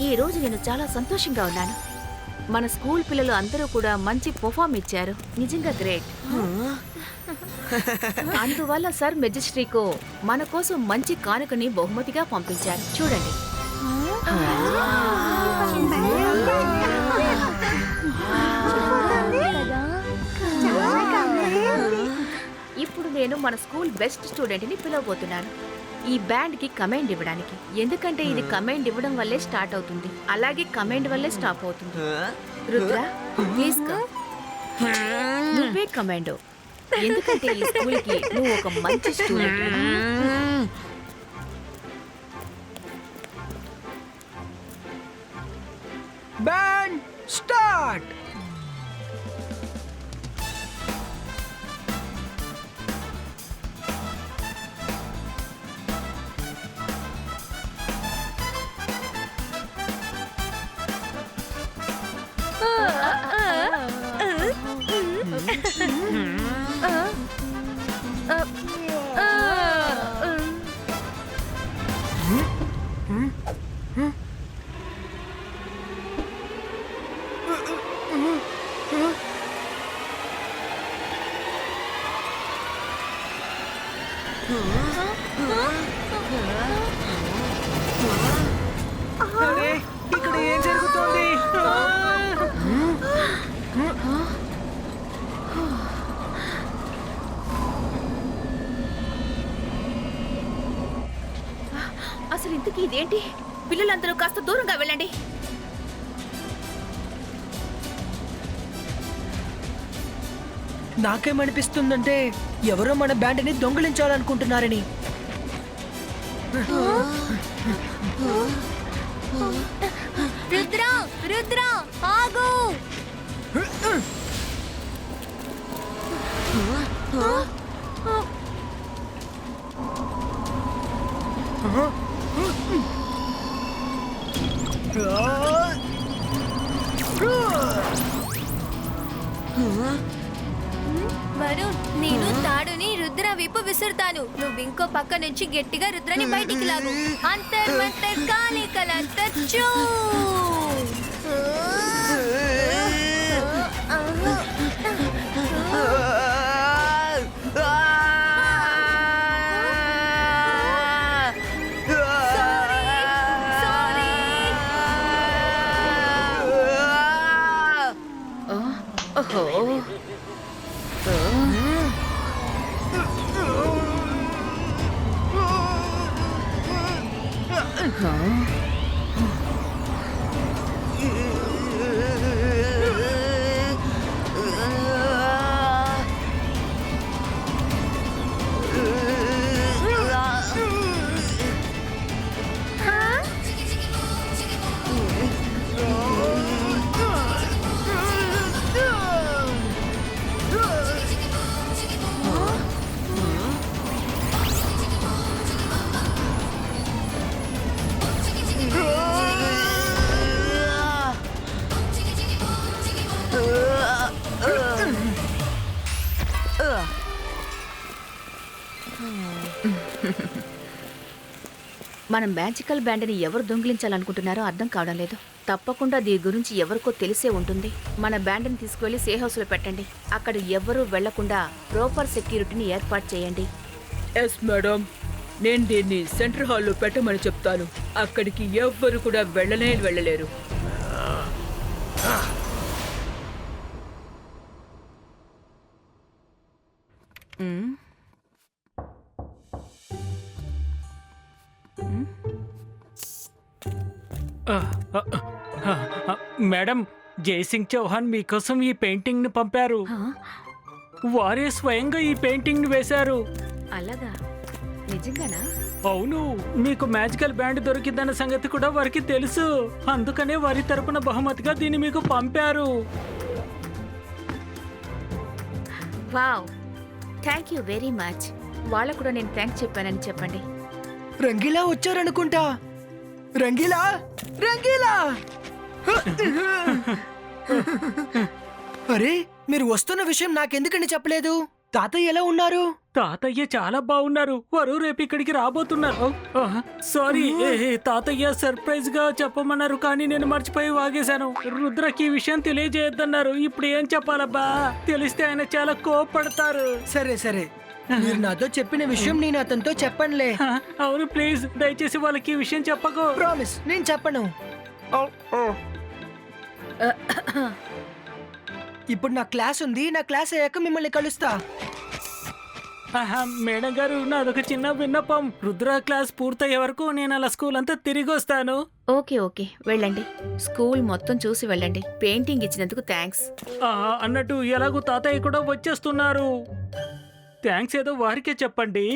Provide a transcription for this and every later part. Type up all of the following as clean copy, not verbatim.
ఈ రోజు నేను చాలా సంతోషంగా ఉన్నాను. మన స్కూల్ పిల్లలు అందరూ కూడా మంచి పర్ఫార్మ్ ఇచ్చారు. నిజంగా గ్రేట్. అందువల్ల సర్ మెజిస్ట్రీకో మన కోసం మంచి కానుకని బహుమతిగా పంపించారు. చూడండి. ఇప్పుడు నేను మన స్కూల్ బెస్ట్ స్టూడెంట్ ని పిలవబోతున్నాను ఈ బ్యాండ్ కి కమాండ్ ఇవ్వడానికి. ఎందుకంటే ఇది కమాండ్ ఇవ్వడం వల్లే స్టార్ట్ అవుతుంది, అలాగే కమాండ్ వల్లే స్టాప్ అవుతుంది. రుద్ర, తీసుకో. నువ్వే కమాండో, ఎందుకంటే ఈ స్కూల్ కి నువ్వు ఒక మంచి స్టూడెంట్. Band start. అరే, ఇక్కడ ఏం జరుగుతోంది? అసలు ఇంతకీ ఇదేంటి? పిల్లలందరూ కాస్త దూరంగా వెళ్ళండి. నాకేమనిపిస్తుందంటే ఎవరో మన బ్యాండ్ని దొంగిలించాలనుకుంటున్నారని. రుద్ర, రుద్ర, ఆగు! వరుణ్, నేను తాడుని రుద్ర వైపు విసురుతాను. నువ్వు ఇంకో పక్క నుంచి గట్టిగా రుద్రని బయటికి లాగు. అంతర్ మంతర్ కాళీ కలంతర్ చూ. ఓహో, మనం మ్యాజికల్ బ్యాండ్ని ఎవరు దొంగిలించాలనుకుంటున్నారో అర్థం కావడం లేదు. తప్పకుండా దీని గురించి ఎవరికో తెలిసే ఉంటుంది. మన బ్యాండ్ని తీసుకువెళ్ళి సేఫ్ హౌస్లో పెట్టండి. అక్కడ ఎవరూ వెళ్లకుండా ప్రాపర్ సెక్యూరిటీని ఏర్పాటు చేయండి. ఎస్ మేడం, నేను దీన్ని సెంట్రల్ హాల్లో పెట్టమని చెప్తాను. అక్కడికి ఎవ్వరు కూడా వెళ్ళలేరు. మేడం, జయసింగ్ చౌహాన్ మీకోసం ఈ పెయింటింగ్ ని పంపారు. వారే స్వయంగా ఈ పెయింటింగ్ ని వేశారు. అలాగా? నిజంగానా? అవును, మీకు మ్యాజికల్ బ్యాండ్ దొరికిందన్న సంగతి కూడా వారికి తెలుసు. అందుకనే వారి తరపున బహుమతిగా దీన్ని మీకు పంపారు. Wow, thank you very much. వాళ్ళకు కూడా నేను థ్యాంక్స్ చెప్పానని చెప్పండి. రంగీలా వచ్చారనుకుంటా. రంగీలా, రంగీలా! అరే, మీరు వస్తున్న విషయం నాకెందుకని చెప్పలేదు? తాతయ్య ఎలా ఉన్నారు? తాతయ్య చాలా బాగున్నారు. వారు రేపు ఇక్కడికి రాబోతున్నారు. సారీ, తాతయ్య సర్ప్రైజ్ గా చెప్పమన్నారు కానీ నేను మర్చిపోయి వాగేశాను. రుద్రకి ఈ విషయం తెలియజేయొద్దన్నారు. ఇప్పుడు ఏం చెప్పాలబ్బా? తెలిస్తే ఆయన చాలా కోపడతారు. సరే సరే, మీరు నాతో చెప్పిన విషయం నేను అతనితో చెప్పనులే. అవును, ప్లీజ్ దయచేసి వాళ్ళకి ఈ విషయం చెప్పకు. ప్రామిస్, నేను చెప్పను. ఇప్పుడు నా క్లాస్ ఉంది. నా క్లాస్ అయ్యాక మిమ్మల్ని కలుస్తా. మేడం గారు, నాదొక చిన్న విన్నపం. రుద్ర క్లాస్ పూర్తయ్యే వరకు నేను అలా స్కూల్ అంతా తిరిగి వస్తాను. ఓకే ఓకే, వెళ్ళండి. స్కూల్ మొత్తం చూసి వెళ్ళండి. పెయింటింగ్ ఇచ్చినందుకు థ్యాంక్స్. అన్నట్టు ఎలాగూ తాతయ్య కూడా వచ్చేస్తున్నారు. థ్యాంక్స్ ఏదో వారికే చెప్పండి.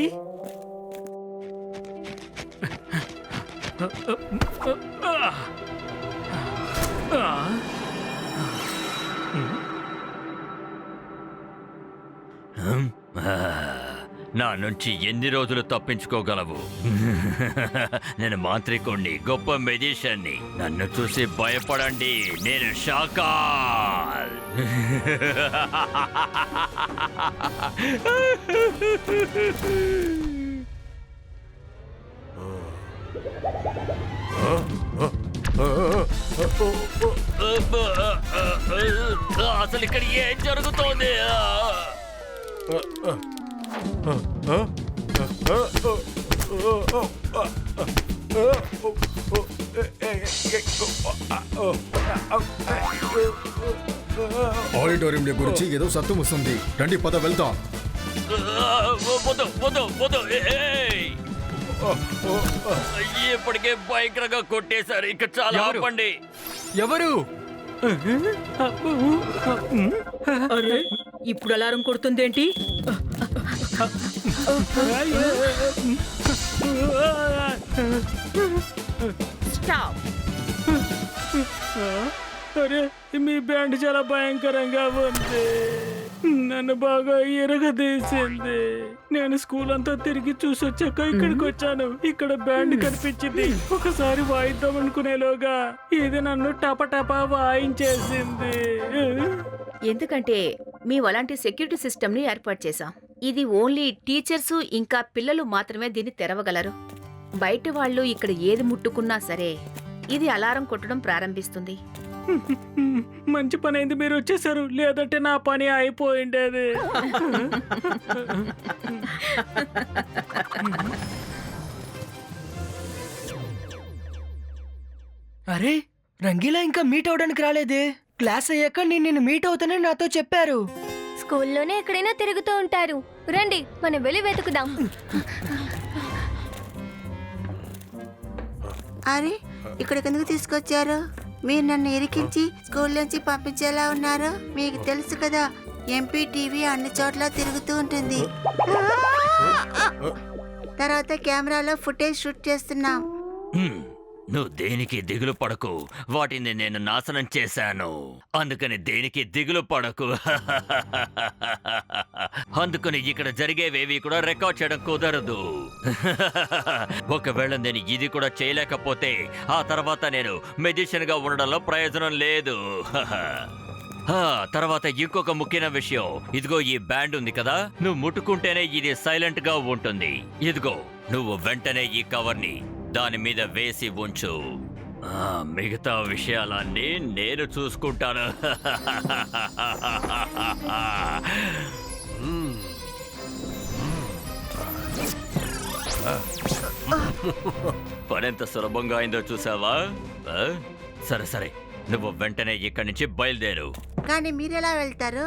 నా నుంచి ఎన్ని రోజులు తప్పించుకోగలవు? నేను మాంత్రికుణ్ణి, గొప్ప మెజిషియన్ని. నన్ను చూసి భయపడండి, నేను షాకాల్. అసలు ఇక్కడ ఏం జరుగుతోంది? ఆడిటోరియం గురించి ఏదో సత్తు వస్తుంది. రండి పద వెళ్తాం. వద్దు వద్దు వద్దు, ఇప్పటికే భయంకరంగా కొట్టేశారు. ఇక చాలా ఆపండి. ఎవరు? అరే, ఇప్పుడు అలారం కొడుతుందేంటి? స్టాప్. అరే, మీ బ్యాండ్ చాలా భయంకరంగా ఉంది. నన్ను బాగా ఎరగదీసింది. నేను స్కూల్ అంతా తిరిగి చూసి వచ్చాక ఇక్కడికి వచ్చాను. ఇక్కడ బ్యాండ్ కనిపించింది. ఒకసారి వాయిద్దాం అనుకునేలోగా ఇది నన్ను టపటపా వాయించేసింది. ఎందుకంటే మేము అలాంటి సెక్యూరిటీ సిస్టమ్ ని ఏర్పాటు చేశాం. ఇది ఓన్లీ టీచర్స్ ఇంకా పిల్లలు మాత్రమే దీన్ని తెరవగలరు. బయట వాళ్ళు ఇక్కడ ఏది ముట్టుకున్నా సరే ఇది అలారం కొట్టడం ప్రారంభిస్తుంది. మంచి పని అయింది మీరు వచ్చేసారు, లేదంటే నా పని అయిపోయిండేది. అరే, రంగీలా ఇంకా మీట్ అవడానికి రాలేదే. క్లాస్ అయ్యాక నేను నిన్ను మీట్ అవుతానని నాతో చెప్పారు. స్కూల్లోనే ఎక్కడైనా తిరుగుతూ ఉంటారు. రండి, మనం వెళ్ళి వెతుకుదాం. అరే, ఇక్కడికి ఎందుకు తీసుకొచ్చారు? మీరు నన్ను ఇరికించి స్కూల్ నుంచి పంపించేలా ఉన్నారు. మీకు తెలుసు కదా, ఎంపీ టీవీ అన్ని చోట్ల తిరుగుతూ ఉంటుంది. తర్వాత కెమెరాలో ఫుటేజ్ షూట్ చేస్తున్నాం. నువ్వు దేనికి దిగులు పడకు. వాటిని నేను నాశనం చేశాను. అందుకని దేనికి దిగులు పడకు. అందుకని ఇక్కడ జరిగేవేవి కూడా రికార్డ్ చేయడం కుదరదు. ఒకవేళ నేను ఇది కూడా చేయలేకపోతే ఆ తర్వాత నేను మెజిషియన్ గా ఉండడంలో ప్రయోజనం లేదు. తర్వాత ఇంకొక ముఖ్యమైన విషయం, ఇదిగో ఈ బ్యాండ్ ఉంది కదా, నువ్వు ముట్టుకుంటేనే ఇది సైలెంట్ గా ఉంటుంది. ఇదిగో, నువ్వు వెంటనే ఈ కవర్ ని దాని మీద వేసి ఉంచు. మిగతా విషయాలన్నీ నేను చూసుకుంటాను. పనెంత సులభంగా అయిందో చూసావా? సరే సరే, నువ్వు వెంటనే ఇక్కడి నుంచి బయలుదేరు. కానీ మీరెలా వెళ్తారు?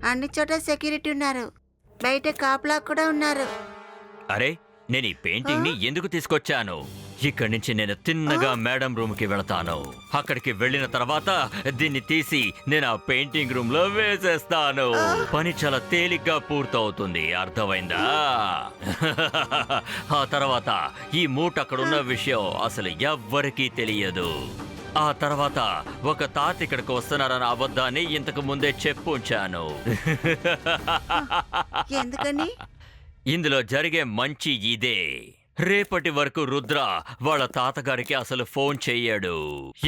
అన్ని చోట్ల సెక్యూరిటీ ఉన్నారు. బయట కాపలా కూడా ఉన్నారు. అరే, నేను ఈ పెయింటింగ్ ని ఎందుకు తీసుకొచ్చాను? ఇక్కడి నుంచి నేను తిన్నగా మేడం రూమ్ కి వెళతాను. అక్కడికి వెళ్ళిన తర్వాత దీన్ని తీసి నేను ఆ పెయింటింగ్ రూమ్ లో వేసేస్తాను. పని చాలా తేలిగ్గా పూర్తవుతుంది, అర్థమైందా? ఆ తర్వాత ఈ మూట అక్కడున్న విషయం అసలు ఎవ్వరికీ తెలియదు. ఆ తర్వాత ఒక తాత ఇక్కడికి వస్తున్నారన్న అబద్ధాన్ని ఇంతకు ముందే చెప్పుంచాను. ఎందుకని? ఇందులో జరిగే మంచి ఇదే. రేపటి వరకు రుద్ర వాళ్ళ తాతగారికి అసలు ఫోన్ చెయ్యడు.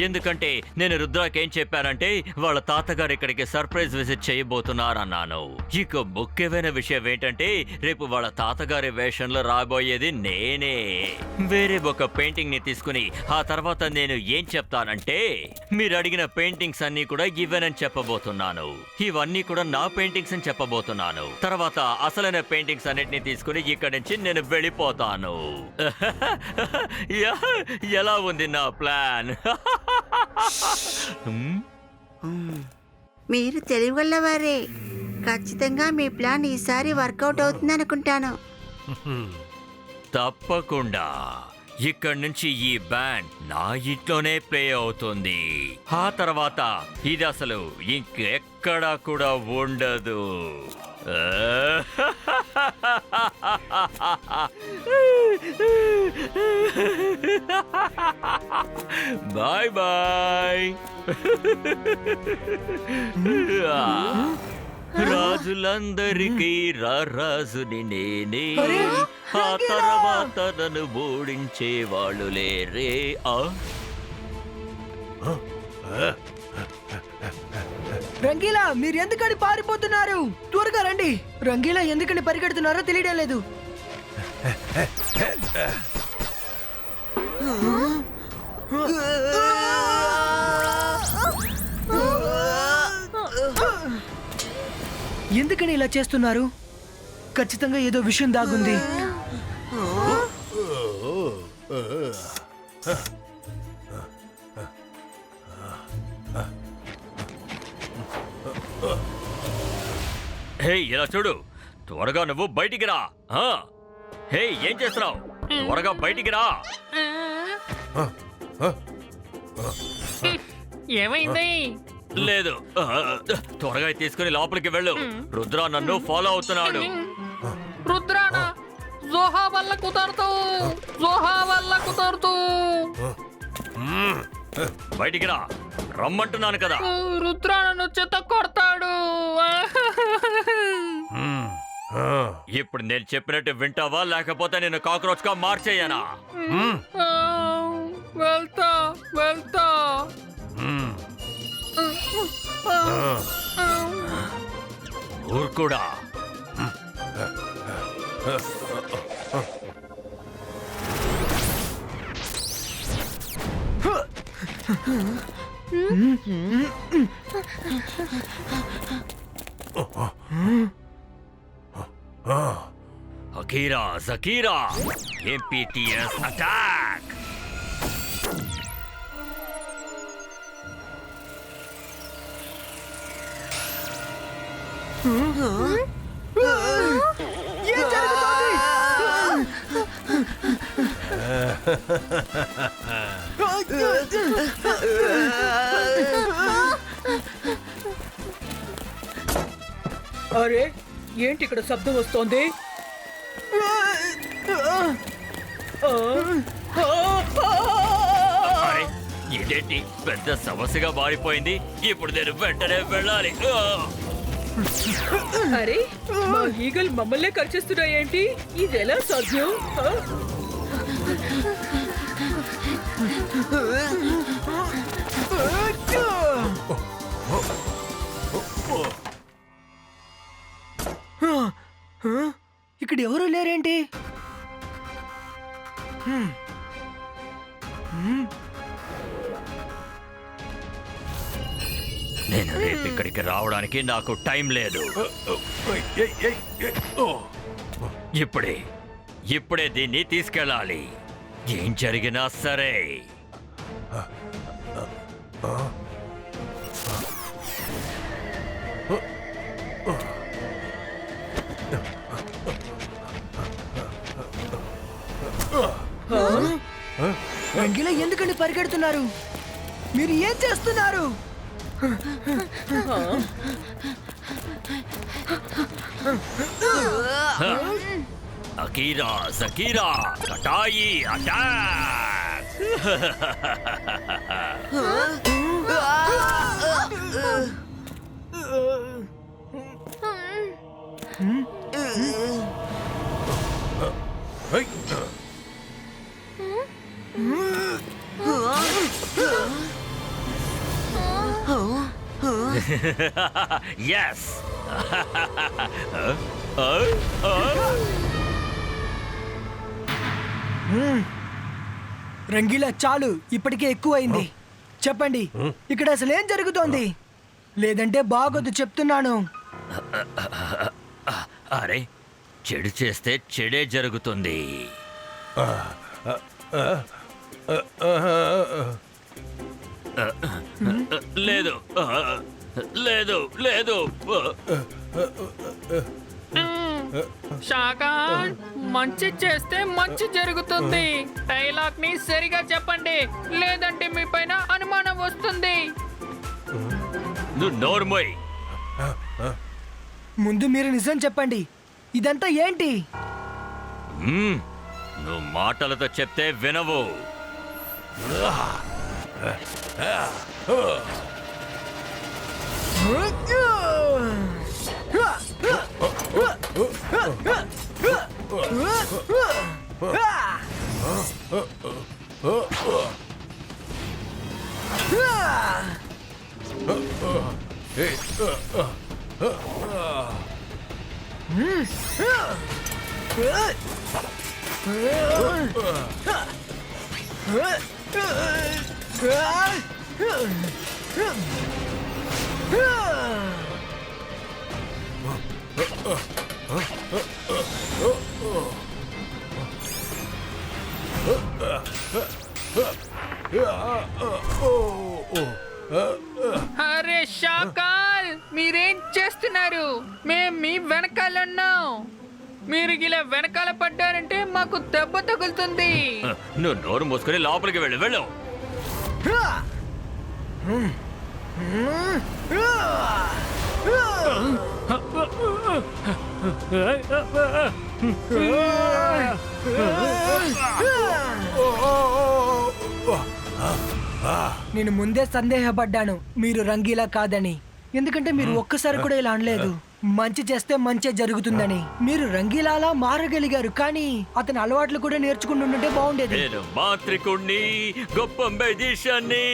ఎందుకంటే నేను రుద్రకేం చెప్పానంటే వాళ్ళ తాతగారు ఇక్కడికి సర్ప్రైజ్ విజిట్ చేయబోతున్నారన్నాను. ఇక ముఖ్యమైన విషయం ఏంటంటే రేపు వాళ్ళ తాతగారి వేషంలో రాబోయేది నేనే. వేరే ఒక పెయింటింగ్ ని తీసుకుని ఆ తర్వాత నేను ఏం చెప్తానంటే మీరు అడిగిన పెయింటింగ్స్ అన్ని కూడా ఇవేనని చెప్పబోతున్నాను. ఇవన్నీ కూడా నా పెయింటింగ్స్ అని చెప్పబోతున్నాను. తర్వాత అసలైన పెయింటింగ్స్ అన్నిటిని తీసుకుని ఇక్కడి నుంచి నేను వెళ్ళిపోతాను. ఎలా ఉంది నా ప్లాన్? మీరు తెలివిగలవారే. ఖచ్చితంగా మీ ప్లాన్ ఈసారి వర్కౌట్ అవుతుంది అనుకుంటాను. తప్పకుండా ఇక్కడి నుంచి ఈ బ్యాండ్ నా ఇంట్లోనే ప్లే అవుతుంది. ఆ తర్వాత ఇది అసలు ఇంకెక్కడా కూడా ఉండదు. Bye bye. రాజులందరికీ రాజుని నేనే, ఆ తర్వాత నన్ను ఓడించే వాళ్ళు లేరే. రంగీలా మీరు ఎందుకని పారిపోతున్నారు? త్వరగా రండి. రంగీలా ఎందుకని పరిగెడుతున్నారో తెలియడం లేదు. ఎందుకని ఇలా చేస్తున్నారు? ఖచ్చితంగా ఏదో విషయం దాగుంది. హే ఇలా చూడు, త్వరగా నువ్వు బయటికి రా. హే ఏం చేస్తున్నావు? త్వరగా బయటికి రా. ఏమైంది? లేదు, త్వరగా తీసుకుని లోపలికి వెళ్ళు. రుద్ర నన్ను ఫాలో అవుతున్నాడు. రుద్రానా? జోహా వల్ల కుదరదు, జోహా వల్ల కుదరదు. బయటికి రా, రమ్మంటున్నాను కదా. రుద్రా నన్ను చెత్త కొడతాడు. ఇప్పుడు నేను చెప్పినట్టు వింటావా, లేకపోతే నేను కాక్రోచ్ గా మార్చేయనా? వెళ్తా వెళ్తా. ఊరుకోడా. అకీరా జకీరా ఎంపీటీఎస్ అటాక్. ఏం జరుగుతోంది? అరే ఏంటి ఇక్కడ శబ్దం వస్తోంది? అరే ఇదేంటి పెద్ద సమస్యగా మారిపోయింది. ఇప్పుడు నేను వెంటనే వెళ్ళాలి. అరే మా ఈగల్ మమ్మల్నే కరిచేస్తున్నాయేంటి? ఇది ఎలా సాధ్యం? ఇక్కడ ఎవరు లేరేంటి? నేను రేపు ఇక్కడికి రావడానికి నాకు టైం లేదు. ఇప్పుడే దీన్ని తీసుకెళ్ళాలి, ఏం జరిగినా సరే. రంగీలా ఎందుకండి పరిగెడుతున్నారు? మీరు ఏం చేస్తున్నారు? అకీరా జకీరా కటాయి అటాక్. ఎస్ రంగీలా చాలు, ఇప్పటికే ఎక్కువైంది. చెప్పండి, ఇక్కడ అసలు ఏం జరుగుతోంది? లేదంటే బాగోదు చెప్తున్నాను. అరే, చెడు చేస్తే చెడే జరుగుతుంది. లేదు లేదు లేదు. షాకాన్, మంచి చేస్తే మంచి జరుగుతుంది. డైలాగ్ ని సరిగా చెప్పండి, లేదంటే మీ పైన అనుమానం వస్తుంది. నువ్వు నోర్మోయ్. ముందు మీరు నిజం చెప్పండి, ఇదంతా ఏంటి? నువ్వు మాటలతో చెప్తే వినవు. అరే షాకాల్, మీరేం చేస్తున్నారు? మేం మీ వెనకాలన్నాం. మీరు ఇలా వెనకాల పడ్డారంటే మాకు దెబ్బ తగులుతుంది. నువ్వు నోరు మూసుకొని లోపలికి వెళ్ళు. వెళ్ళు. నేను ముందే సందేహపడ్డాను మీరు రంగీలా కాదని. ఎందుకంటే మీరు ఒక్కసారి కూడా ఇలా అనలేదు, మంచి చేస్తే మంచి జరుగుతుందని. మీరు రంగీలాలా మారగలిగారు, కానీ అతని అలవాట్లు కూడా నేర్చుకుంటుంటే బాగుండేది. నేను మాంత్రికుణ్ణి, గొప్ప మెజిషియన్ని.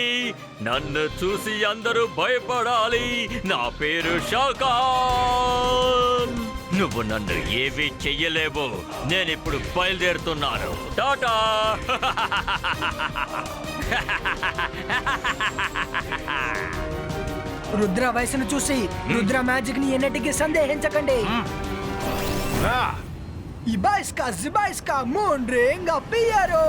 నన్ను చూసి అందరూ భయపడాలి. నా పేరు షాకాన్. నువ్వు నన్ను ఏమీ చెయ్యలేవు. నేనిప్పుడు బయలుదేరుతున్నాను. టాటా. రుద్ర వయసును చూసి రుద్ర మ్యాజిక్ ని ఎన్నటికీ సందేహించకండి. ఇబాయిస్కా జిబాయిస్కా మోండ్రేంగా పియారో.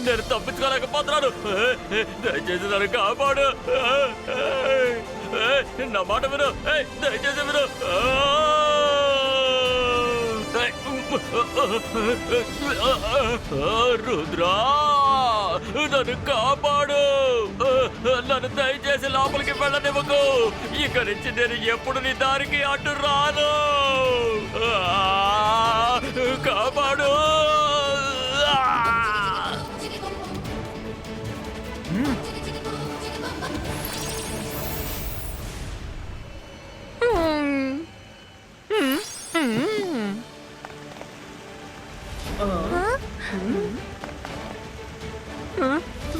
నేను తప్పించుకోలేకపోతున్నాను. దయచేసి నన్ను కాపాడు. నా మాట విను. దయచేసి విను. రుద్రా, నన్ను కాపాడు. నన్ను దయచేసి లోపలికి వెళ్ళనివ్వకు. ఇక్కడి నుంచి నేను ఎప్పుడు నీ దారికి అడ్డు రాను. కాపాడు.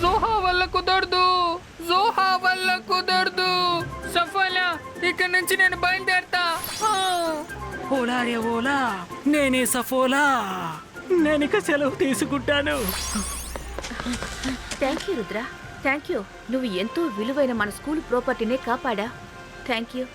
జోహా వల్ల కుదరదు. జోహా వల్ల కుదరదు. సఫల, ఇక్కడి నుంచి నేను బయలుదేరతా. ఓలా రే ఓలా, నేనే సఫోలా. నేను ఇక సెలవు తీసుకుంటాను. Thank you Rudra, thank you. నువ్వు ఎంతో విలువైన మన స్కూల్ ప్రాపర్టీనే కాపాడా. Thank you.